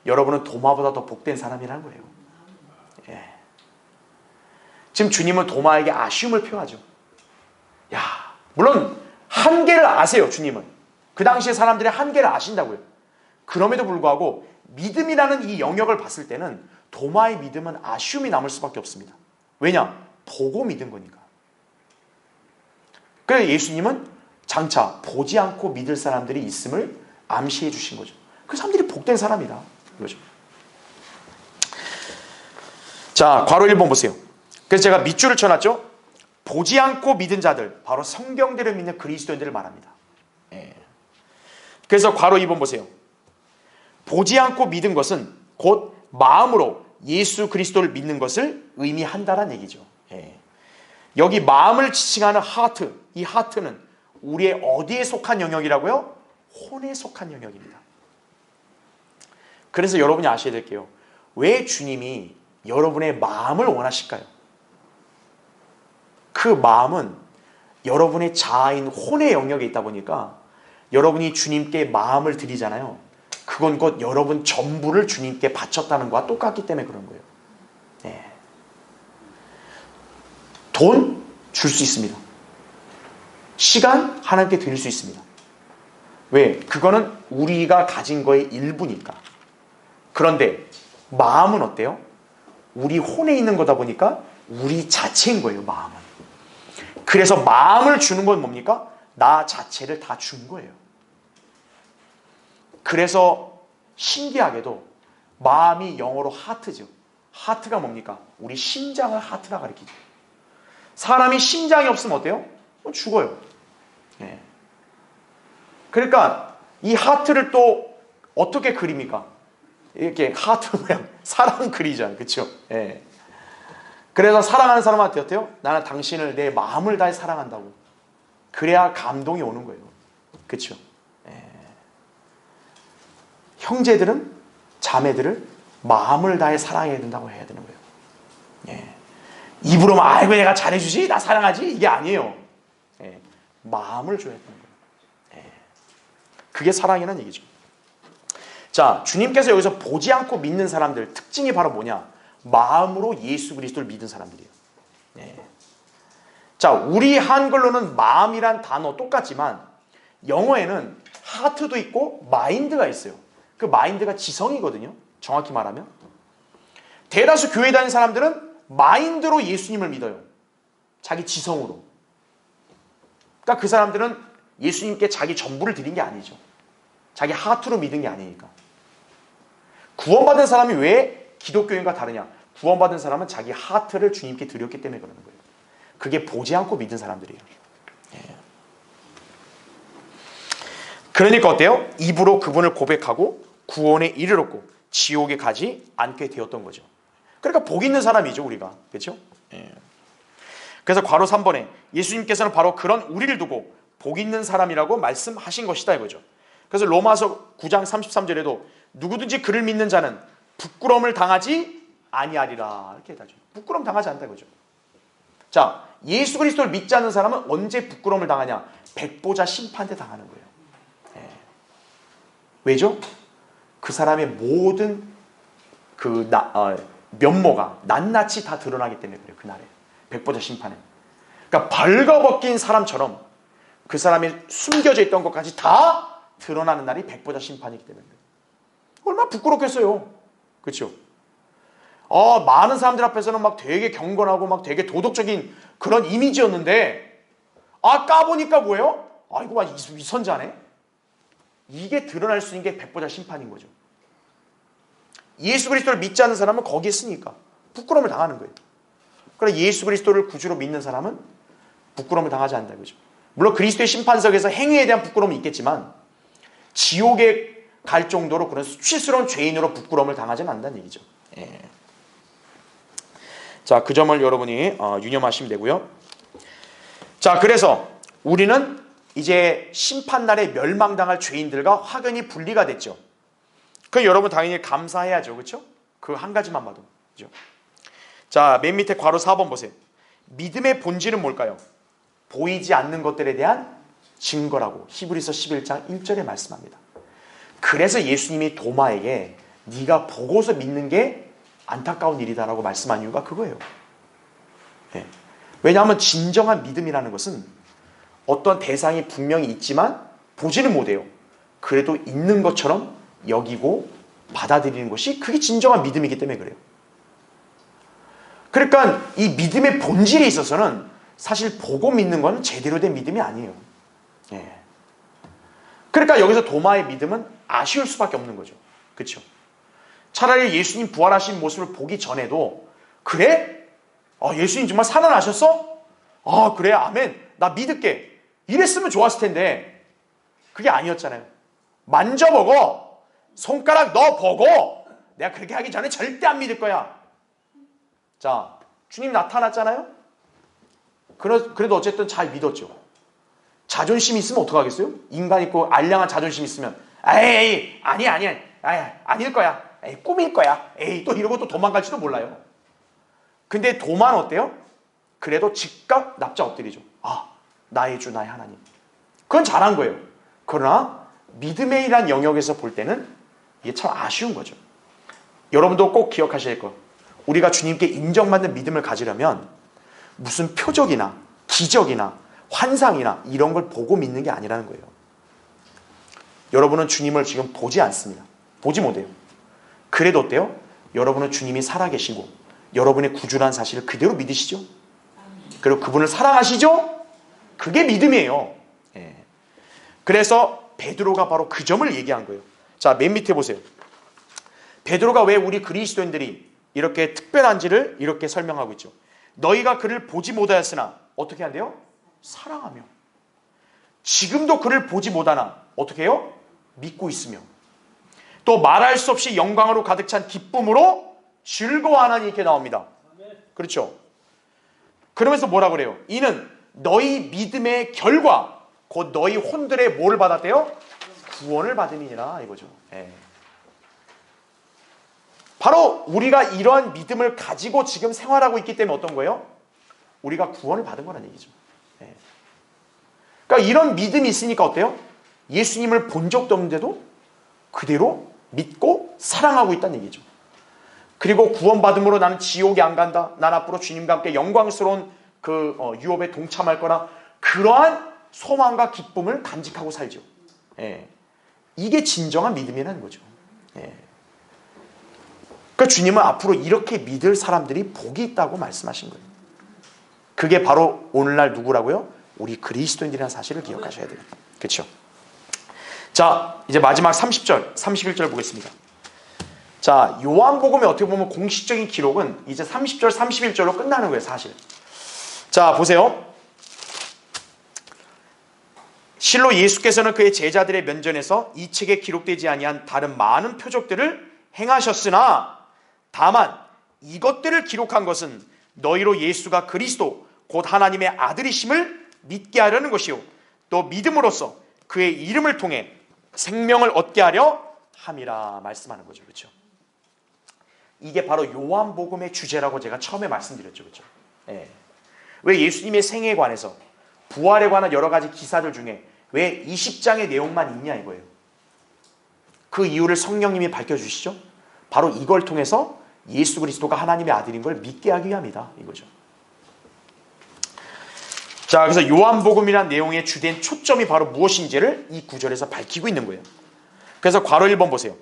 여러분은 도마보다 더 복된 사람이라는 거예요. 예. 지금 주님은 도마에게 아쉬움을 표하죠. 야, 물론 한계를 아세요. 주님은 그 당시에 사람들의 한계를 아신다고요. 그럼에도 불구하고 믿음이라는 이 영역을 봤을 때는 도마의 믿음은 아쉬움이 남을 수밖에 없습니다. 왜냐? 보고 믿은 거니까. 그래서 예수님은 장차 보지 않고 믿을 사람들이 있음을 암시해 주신 거죠. 그 사람들이 복된 사람이다 이거죠. 자, 괄호 1번 보세요. 그래서 제가 밑줄을 쳐놨죠. 보지 않고 믿은 자들, 바로 성경대로 믿는 그리스도인들을 말합니다. 예. 그래서 괄호 2번 보세요. 보지 않고 믿은 것은 곧 마음으로 예수 그리스도를 믿는 것을 의미한다는 얘기죠. 예. 여기 마음을 지칭하는 하트, 이 하트는 우리의 어디에 속한 영역이라고요? 혼에 속한 영역입니다. 그래서 여러분이 아셔야 될 게요. 왜 주님이 여러분의 마음을 원하실까요? 그 마음은 여러분의 자아인 혼의 영역에 있다 보니까 여러분이 주님께 마음을 드리잖아요. 그건 곧 여러분 전부를 주님께 바쳤다는 것과 똑같기 때문에 그런 거예요. 네. 돈 줄 수 있습니다. 시간 하나님께 드릴 수 있습니다. 왜? 그거는 우리가 가진 거의 일부니까. 그런데 마음은 어때요? 우리 혼에 있는 거다 보니까 우리 자체인 거예요. 마음은. 그래서 마음을 주는 건 뭡니까? 나 자체를 다 준 거예요. 그래서 신기하게도 마음이 영어로 하트죠. 하트가 뭡니까? 우리 심장을 하트라 가리키죠. 사람이 심장이 없으면 어때요? 죽어요. 예. 그러니까 이 하트를 또 어떻게 그립니까? 이렇게 하트 모양 사랑 그리잖아요. 그렇죠? 예. 그래서 사랑하는 사람한테 어때요? 나는 당신을 내 마음을 다해 사랑한다고. 그래야 감동이 오는 거예요. 그렇죠? 예. 형제들은 자매들을 마음을 다해 사랑해야 된다고 해야 되는 거예요. 예. 입으로만 아이고 얘가 잘해주지 나 사랑하지 이게 아니에요. 예. 마음을 줘야 되는 거예요. 예. 그게 사랑이라는 얘기죠. 자, 주님께서 여기서 보지 않고 믿는 사람들 특징이 바로 뭐냐? 마음으로 예수 그리스도를 믿은 사람들이에요. 예. 자, 우리 한글로는 마음이란 단어 똑같지만 영어에는 하트도 있고 마인드가 있어요. 그 마인드가 지성이거든요. 정확히 말하면. 대다수 교회 다니는 사람들은 마인드로 예수님을 믿어요. 자기 지성으로. 그러니까 그 사람들은 예수님께 자기 전부를 드린 게 아니죠. 자기 하트로 믿은 게 아니니까. 구원받은 사람이 왜 기독교인과 다르냐? 구원받은 사람은 자기 하트를 주님께 드렸기 때문에 그러는 거예요. 그게 보지 않고 믿은 사람들이에요. 예. 그러니까 어때요? 입으로 그분을 고백하고 구원에 이르렀고 지옥에 가지 않게 되었던 거죠. 그러니까 복 있는 사람이죠, 우리가. 그렇죠? 예. 그래서 괄호 3번에 예수님께서는 바로 그런 우리를 두고 복 있는 사람이라고 말씀하신 것이다 이거죠. 그래서 로마서 9장 33절에도 누구든지 그를 믿는 자는 부끄러움을 당하지 아니하리라 이렇게 해야죠. 부끄러움 당하지 않다 이거죠. 자, 예수 그리스도를 믿지 않는 사람은 언제 부끄러움을 당하냐? 백보자 심판 때 당하는 거예요. 예. 왜죠? 그 사람의 모든 면모가 낱낱이 다 드러나기 때문에 그래요. 그날에 백보자 심판에. 그러니까 벌거벗긴 사람처럼 그 사람이 숨겨져 있던 것까지 다 드러나는 날이 백보자 심판이기 때문에 얼마나 부끄럽겠어요. 그렇죠? 많은 사람들 앞에서는 막 되게 경건하고 막 되게 도덕적인 그런 이미지였는데 까보니까 뭐예요? 이거 봐, 위선자네. 이게 드러날 수 있는 게 백보자 심판인 거죠. 예수 그리스도를 믿지 않는 사람은 거기에 있으니까 부끄러움을 당하는 거예요. 그러나 예수 그리스도를 구주로 믿는 사람은 부끄러움을 당하지 않는다 이거죠. 물론 그리스도의 심판석에서 행위에 대한 부끄러움이 있겠지만 지옥에 갈 정도로 그런 수치스러운 죄인으로 부끄러움을 당하지는 않는다는 얘기죠. 예. 자, 그 점을 여러분이 유념하시면 되고요. 자, 그래서 우리는 이제 심판날에 멸망당할 죄인들과 확연히 분리가 됐죠. 그 여러분 당연히 감사해야죠. 그렇죠? 그 한 가지만 봐도. 그렇죠? 자, 맨 밑에 괄호 4번 보세요. 믿음의 본질은 뭘까요? 보이지 않는 것들에 대한 증거라고 히브리서 11장 1절에 말씀합니다. 그래서 예수님이 도마에게 네가 보고서 믿는 게 안타까운 일이다라고 말씀한 이유가 그거예요. 네. 왜냐하면 진정한 믿음이라는 것은 어떤 대상이 분명히 있지만 보지는 못해요. 그래도 있는 것처럼 여기고 받아들이는 것이 그게 진정한 믿음이기 때문에 그래요. 그러니까 이 믿음의 본질에 있어서는 사실 보고 믿는 건 제대로 된 믿음이 아니에요. 예. 그러니까 여기서 도마의 믿음은 아쉬울 수밖에 없는 거죠. 그렇죠? 차라리 예수님 부활하신 모습을 보기 전에도 그래? 예수님 정말 살아나셨어? 그래, 아멘. 나 믿을게. 이랬으면 좋았을 텐데 그게 아니었잖아요. 만져보고 손가락 넣어보고 내가 그렇게 하기 전에 절대 안 믿을 거야. 자, 주님 나타났잖아요. 그래도 어쨌든 잘 믿었죠. 자존심이 있으면 어떡하겠어요? 인간 있고 알량한 자존심 있으면 에이 아니야 아닐 거야. 에이 꿈일 거야. 에이 또 이러고 또 도망갈지도 몰라요. 근데 도마는 어때요? 그래도 즉각 납작 엎드리죠. 나의 주 나의 하나님. 그건 잘한 거예요. 그러나 믿음의 일한 영역에서 볼 때는 이게 참 아쉬운 거죠. 여러분도 꼭 기억하셔야 될 거. 우리가 주님께 인정받는 믿음을 가지려면 무슨 표적이나 기적이나 환상이나 이런 걸 보고 믿는 게 아니라는 거예요. 여러분은 주님을 지금 보지 않습니다. 보지 못해요. 그래도 어때요? 여러분은 주님이 살아계시고 여러분의 구주라는 사실을 그대로 믿으시죠? 그리고 그분을 사랑하시죠? 그게 믿음이에요. 예. 그래서 베드로가 바로 그 점을 얘기한 거예요. 자, 맨 밑에 보세요. 베드로가 왜 우리 그리스도인들이 이렇게 특별한지를 이렇게 설명하고 있죠. 너희가 그를 보지 못하였으나 어떻게 한대요? 사랑하며. 지금도 그를 보지 못하나 어떻게 해요? 믿고 있으며. 또 말할 수 없이 영광으로 가득 찬 기쁨으로 즐거워하나니 이렇게 나옵니다. 그렇죠? 그러면서 뭐라 그래요? 이는 너희 믿음의 결과 곧 너희 혼들의 뭐를 받았대요? 구원을 받음이니라 이거죠. 예. 바로 우리가 이러한 믿음을 가지고 지금 생활하고 있기 때문에 어떤 거예요? 우리가 구원을 받은 거라는 얘기죠. 예. 그러니까 이런 믿음이 있으니까 어때요? 예수님을 본 적도 없는데도 그대로 믿고 사랑하고 있다는 얘기죠. 그리고 구원받음으로 나는 지옥에 안 간다. 난 앞으로 주님과 함께 영광스러운 그 유업에 동참할 거라. 그러한 소망과 기쁨을 간직하고 살죠. 예. 이게 진정한 믿음이라는 거죠. 예. 그러니까 주님은 앞으로 이렇게 믿을 사람들이 복이 있다고 말씀하신 거예요. 그게 바로 오늘날 누구라고요? 우리 그리스도인들이라는 사실을 기억하셔야 돼요. 그렇죠? 자, 이제 마지막 30절, 31절 보겠습니다. 자, 요한복음의 어떻게 보면 공식적인 기록은 이제 30절, 31절로 끝나는 거예요, 사실. 자, 보세요. 실로 예수께서는 그의 제자들의 면전에서 이 책에 기록되지 아니한 다른 많은 표적들을 행하셨으나 다만 이것들을 기록한 것은 너희로 예수가 그리스도 곧 하나님의 아들이심을 믿게 하려는 것이요 또 믿음으로써 그의 이름을 통해 생명을 얻게 하려 함이라 말씀하는 거죠. 그렇죠? 이게 바로 요한복음의 주제라고 제가 처음에 말씀드렸죠. 그렇죠? 예. 왜 예수님의 생애에 관해서 부활에 관한 여러 가지 기사들 중에 왜 20장의 내용만 있냐 이거예요. 그 이유를 성령님이 밝혀주시죠. 바로 이걸 통해서 예수 그리스도가 하나님의 아들인 걸 믿게 하기 위함이다 이거죠. 자, 그래서 요한복음이라는 내용의 주된 초점이 바로 무엇인지를 이 구절에서 밝히고 있는 거예요. 그래서 괄호 1번 보세요.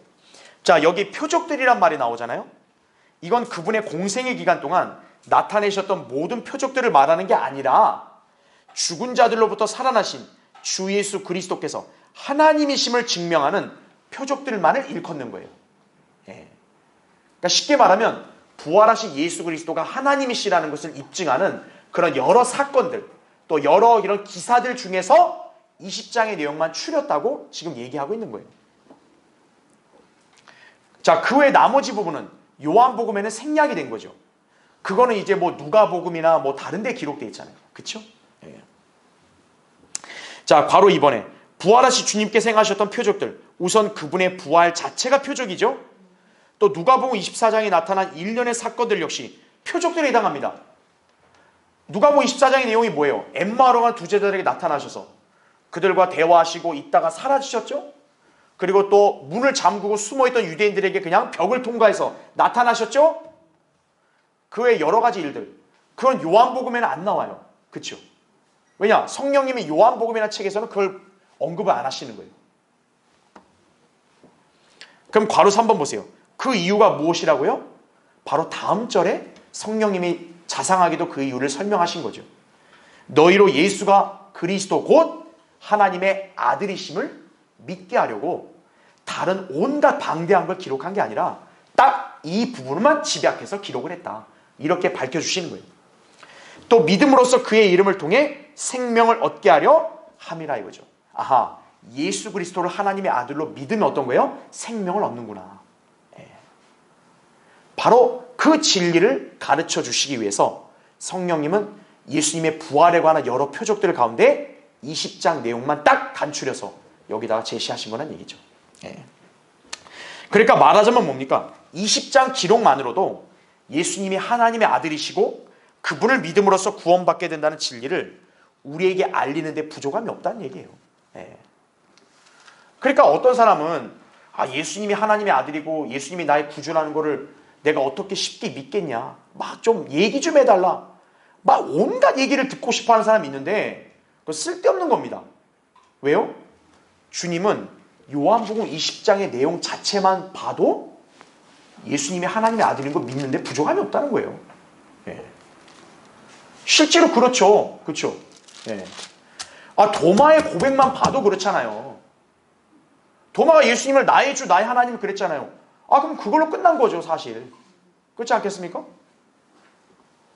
자, 여기 표적들이란 말이 나오잖아요. 이건 그분의 공생의 기간 동안 나타내셨던 모든 표적들을 말하는 게 아니라 죽은 자들로부터 살아나신 주 예수 그리스도께서 하나님이심을 증명하는 표적들만을 일컫는 거예요. 예. 그러니까 쉽게 말하면 부활하신 예수 그리스도가 하나님이시라는 것을 입증하는 그런 여러 사건들 또 여러 이런 기사들 중에서 20장의 내용만 추렸다고 지금 얘기하고 있는 거예요. 자, 그 외 나머지 부분은 요한복음에는 생략이 된 거죠. 그거는 이제 뭐 누가복음이나 뭐 다른 데 기록되어 있잖아요. 그렇죠? 예. 자, 바로 2번에 부활하신 주님께서 행하셨던 표적들. 우선 그분의 부활 자체가 표적이죠. 또 누가복음 24장에 나타난 일련의 사건들 역시 표적들에 해당합니다. 누가복음 24장의 내용이 뭐예요? 엠마오로 간 두 제자들에게 나타나셔서 그들과 대화하시고 있다가 사라지셨죠? 그리고 또 문을 잠그고 숨어있던 유대인들에게 그냥 벽을 통과해서 나타나셨죠? 그 외 여러 가지 일들. 그건 요한복음에는 안 나와요. 그렇죠? 왜냐? 성령님이 요한복음이라는 책에서는 그걸 언급을 안 하시는 거예요. 그럼 괄호 3번 보세요. 그 이유가 무엇이라고요? 바로 다음 절에 성령님이 자상하게도 그 이유를 설명하신 거죠. 너희로 예수가 그리스도 곧 하나님의 아들이심을 믿게 하려고 다른 온갖 방대한 걸 기록한 게 아니라 딱 이 부분만 집약해서 기록을 했다. 이렇게 밝혀주시는 거예요. 또 믿음으로써 그의 이름을 통해 생명을 얻게 하려 함이라 이거죠. 아하, 예수 그리스도를 하나님의 아들로 믿으면 어떤 거예요? 생명을 얻는구나. 예. 바로 그 진리를 가르쳐 주시기 위해서 성령님은 예수님의 부활에 관한 여러 표적들 가운데 20장 내용만 딱 단추려서 여기다가 제시하신 거란 얘기죠. 예. 그러니까 말하자면 뭡니까? 20장 기록만으로도 예수님이 하나님의 아들이시고 그분을 믿음으로써 구원받게 된다는 진리를 우리에게 알리는 데 부족함이 없다는 얘기예요. 예. 그러니까 어떤 사람은 예수님이 하나님의 아들이고 예수님이 나의 구주라는 거를 내가 어떻게 쉽게 믿겠냐. 막 좀 얘기 좀 해달라. 막 온갖 얘기를 듣고 싶어하는 사람이 있는데 그거 쓸데없는 겁니다. 왜요? 주님은 요한복음 20장의 내용 자체만 봐도 예수님이 하나님의 아들인 거 믿는데 부족함이 없다는 거예요. 예. 실제로 그렇죠. 그렇죠. 예. 도마의 고백만 봐도 그렇잖아요. 도마가 예수님을 나의 주, 나의 하나님 그랬잖아요. 그럼 그걸로 끝난 거죠, 사실. 그렇지 않겠습니까?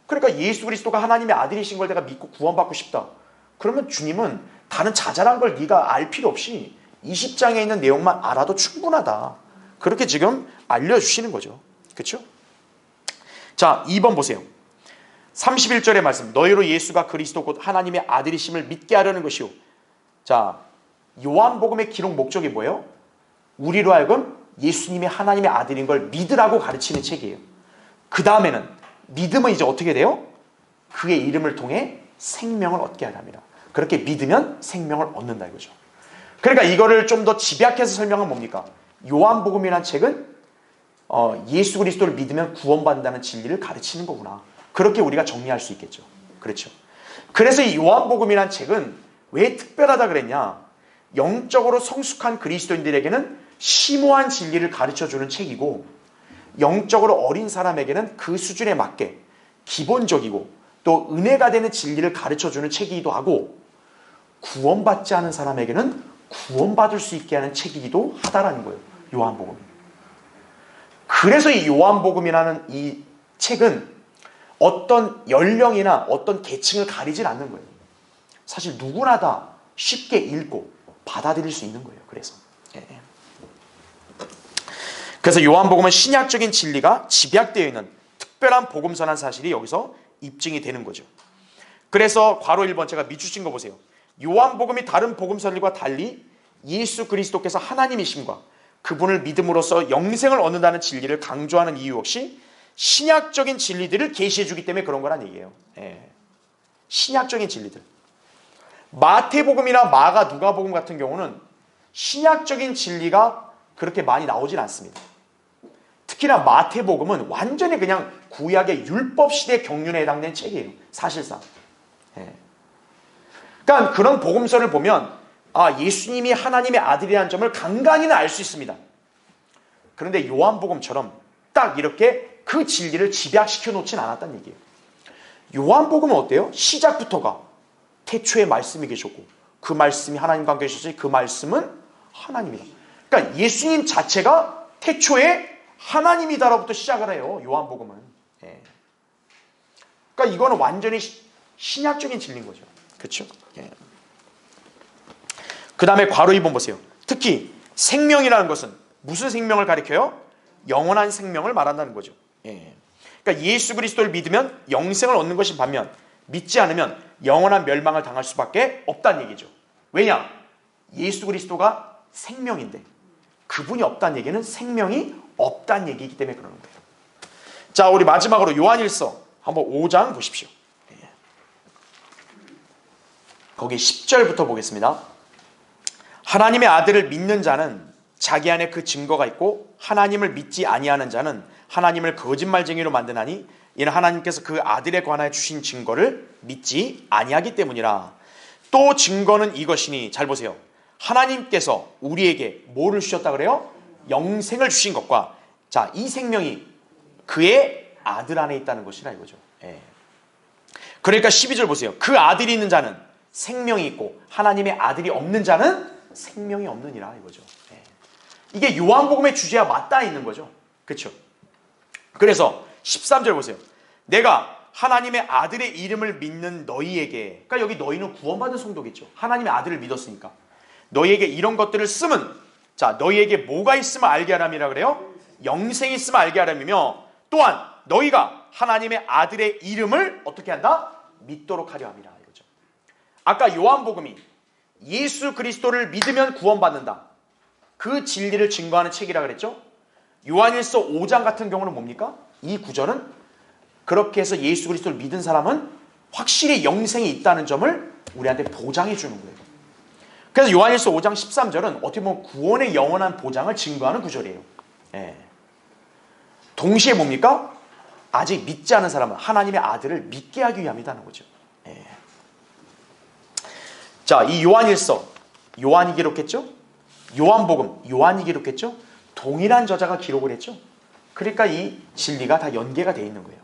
그러니까 예수 그리스도가 하나님의 아들이신 걸 내가 믿고 구원받고 싶다. 그러면 주님은 다른 자잘한 걸 네가 알 필요 없이 20장에 있는 내용만 알아도 충분하다. 그렇게 지금 알려주시는 거죠. 그렇죠? 자, 2번 보세요. 31절의 말씀. 너희로 예수가 그리스도 곧 하나님의 아들이심을 믿게 하려는 것이요. 자, 요한복음의 기록 목적이 뭐예요? 우리로 하여금 예수님이 하나님의 아들인 걸 믿으라고 가르치는 책이에요. 그 다음에는 믿음은 이제 어떻게 돼요? 그의 이름을 통해 생명을 얻게 하랍니다. 그렇게 믿으면 생명을 얻는다 이거죠. 그러니까 이거를 좀 더 집약해서 설명하면 뭡니까? 요한복음이라는 책은 예수 그리스도를 믿으면 구원받는다는 진리를 가르치는 거구나. 그렇게 우리가 정리할 수 있겠죠. 그렇죠. 그래서 이 요한복음이라는 책은 왜 특별하다 그랬냐? 영적으로 성숙한 그리스도인들에게는 심오한 진리를 가르쳐주는 책이고 영적으로 어린 사람에게는 그 수준에 맞게 기본적이고 또 은혜가 되는 진리를 가르쳐주는 책이기도 하고 구원받지 않은 사람에게는 구원받을 수 있게 하는 책이기도 하다라는 거예요. 요한복음이. 그래서 이 요한복음이라는 이 책은 어떤 연령이나 어떤 계층을 가리질 않는 거예요. 사실 누구나 다 쉽게 읽고 받아들일 수 있는 거예요. 그래서 요한복음은 신약적인 진리가 집약되어 있는 특별한 복음서라는 사실이 여기서 입증이 되는 거죠. 그래서 괄호 1번 제가 밑주신 거 보세요. 요한복음이 다른 복음서들과 달리 예수 그리스도께서 하나님이심과 그분을 믿음으로써 영생을 얻는다는 진리를 강조하는 이유 역시 신약적인 진리들을 계시해 주기 때문에 그런 거란 얘기예요. 신약적인 진리들. 마태복음이나 마가 누가복음 같은 경우는 신약적인 진리가 그렇게 많이 나오진 않습니다. 특히나 마태복음은 완전히 그냥 구약의 율법시대 경륜에 해당되는 책이에요. 사실상. 그러니까 그런 복음서를 보면 예수님이 하나님의 아들이라는 점을 간간히는 알 수 있습니다. 그런데 요한복음처럼 딱 이렇게 그 진리를 집약시켜 놓진 않았다는 얘기예요. 요한복음은 어때요? 시작부터가 태초에 말씀이 계셨고 그 말씀이 하나님과 함께 계셨으니 그 말씀은 하나님이다. 그러니까 예수님 자체가 태초에 하나님이다로부터 시작을 해요. 요한복음은. 그러니까 이거는 완전히 신약적인 진리인 거죠. 그렇죠? 그 다음에 괄호 2번 보세요. 특히 생명이라는 것은 무슨 생명을 가리켜요? 영원한 생명을 말한다는 거죠. 그러니까 예수 그리스도를 믿으면 영생을 얻는 것인 반면 믿지 않으면 영원한 멸망을 당할 수밖에 없다는 얘기죠. 왜냐? 예수 그리스도가 생명인데 그분이 없다는 얘기는 생명이 없다는 얘기이기 때문에 그러는 거예요. 자, 우리 마지막으로 요한일서 한번 5장 보십시오. 거기 10절부터 보겠습니다. 하나님의 아들을 믿는 자는 자기 안에 그 증거가 있고 하나님을 믿지 아니하는 자는 하나님을 거짓말쟁이로 만드나니 이는 하나님께서 그 아들에 관하여 주신 증거를 믿지 아니하기 때문이라. 또 증거는 이것이니, 잘 보세요. 하나님께서 우리에게 뭐를 주셨다 그래요? 영생을 주신 것과, 자, 이 생명이 그의 아들 안에 있다는 것이라 이거죠. 그러니까 12절 보세요. 그 아들이 있는 자는 생명이 있고 하나님의 아들이 없는 자는 생명이 없느니라 이거죠. 이게 요한복음의 주제와 맞닿아 있는 거죠. 그렇죠? 그래서 13절 보세요. 내가 하나님의 아들의 이름을 믿는 너희에게, 그러니까 여기 너희는 구원받은 성도겠죠. 하나님의 아들을 믿었으니까 너희에게 이런 것들을 쓰면, 자, 너희에게 뭐가 있으면 알게 하람이라 그래요? 영생이 있으면 알게 하람이며 또한 너희가 하나님의 아들의 이름을 어떻게 한다? 믿도록 하려 함이라 이거죠. 아까 요한복음이 예수 그리스도를 믿으면 구원받는다, 그 진리를 증거하는 책이라 그랬죠. 요한일서 5장 같은 경우는 뭡니까? 이 구절은 그렇게 해서 예수 그리스도를 믿은 사람은 확실히 영생이 있다는 점을 우리한테 보장해 주는 거예요. 그래서 요한일서 5장 13절은 어떻게 보면 구원의 영원한 보장을 증거하는 구절이에요. 동시에 뭡니까? 아직 믿지 않은 사람은 하나님의 아들을 믿게 하기 위함이라는 거죠. 자, 이 요한일서, 요한이 기록했죠? 요한복음, 요한이 기록했죠? 동일한 저자가 기록을 했죠? 그러니까 이 진리가 다 연계가 되어 있는 거예요.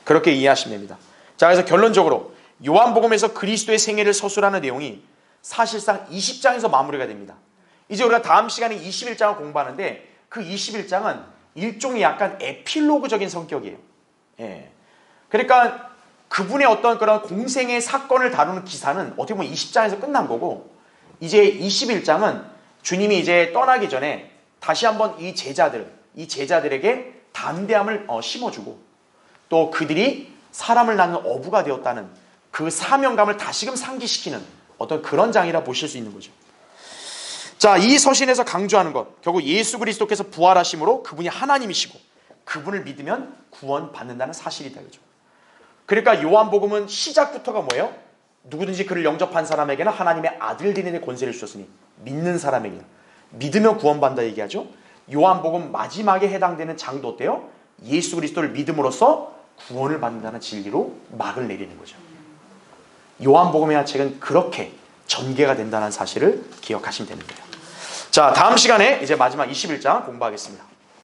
그렇게 이해하시면 됩니다. 자, 그래서 결론적으로 요한복음에서 그리스도의 생애를 서술하는 내용이 사실상 20장에서 마무리가 됩니다. 이제 우리가 다음 시간에 21장을 공부하는데 그 21장은 일종의 약간 에필로그적인 성격이에요. 그러니까 그분의 어떤 그런 공생의 사건을 다루는 기사는 어떻게 보면 20장에서 끝난 거고, 이제 21장은 주님이 이제 떠나기 전에 다시 한번 이 제자들에게 담대함을 심어주고 또 그들이 사람을 낳는 어부가 되었다는 그 사명감을 다시금 상기시키는 어떤 그런 장이라 보실 수 있는 거죠. 자, 이 서신에서 강조하는 것, 결국 예수 그리스도께서 부활하심으로 그분이 하나님이시고 그분을 믿으면 구원받는다는 사실이다 이거죠. 그러니까 요한복음은 시작부터가 뭐예요? 누구든지 그를 영접한 사람에게는 하나님의 아들들의 권세를 주셨으니 믿는 사람에게 믿으면 구원받는다 얘기하죠. 요한복음 마지막에 해당되는 장도 어때요? 예수 그리스도를 믿음으로써 구원을 받는다는 진리로 막을 내리는 거죠. 요한복음의 책은 그렇게 전개가 된다는 사실을 기억하시면 되는 거예요. 자, 다음 시간에 이제 마지막 21장 공부하겠습니다.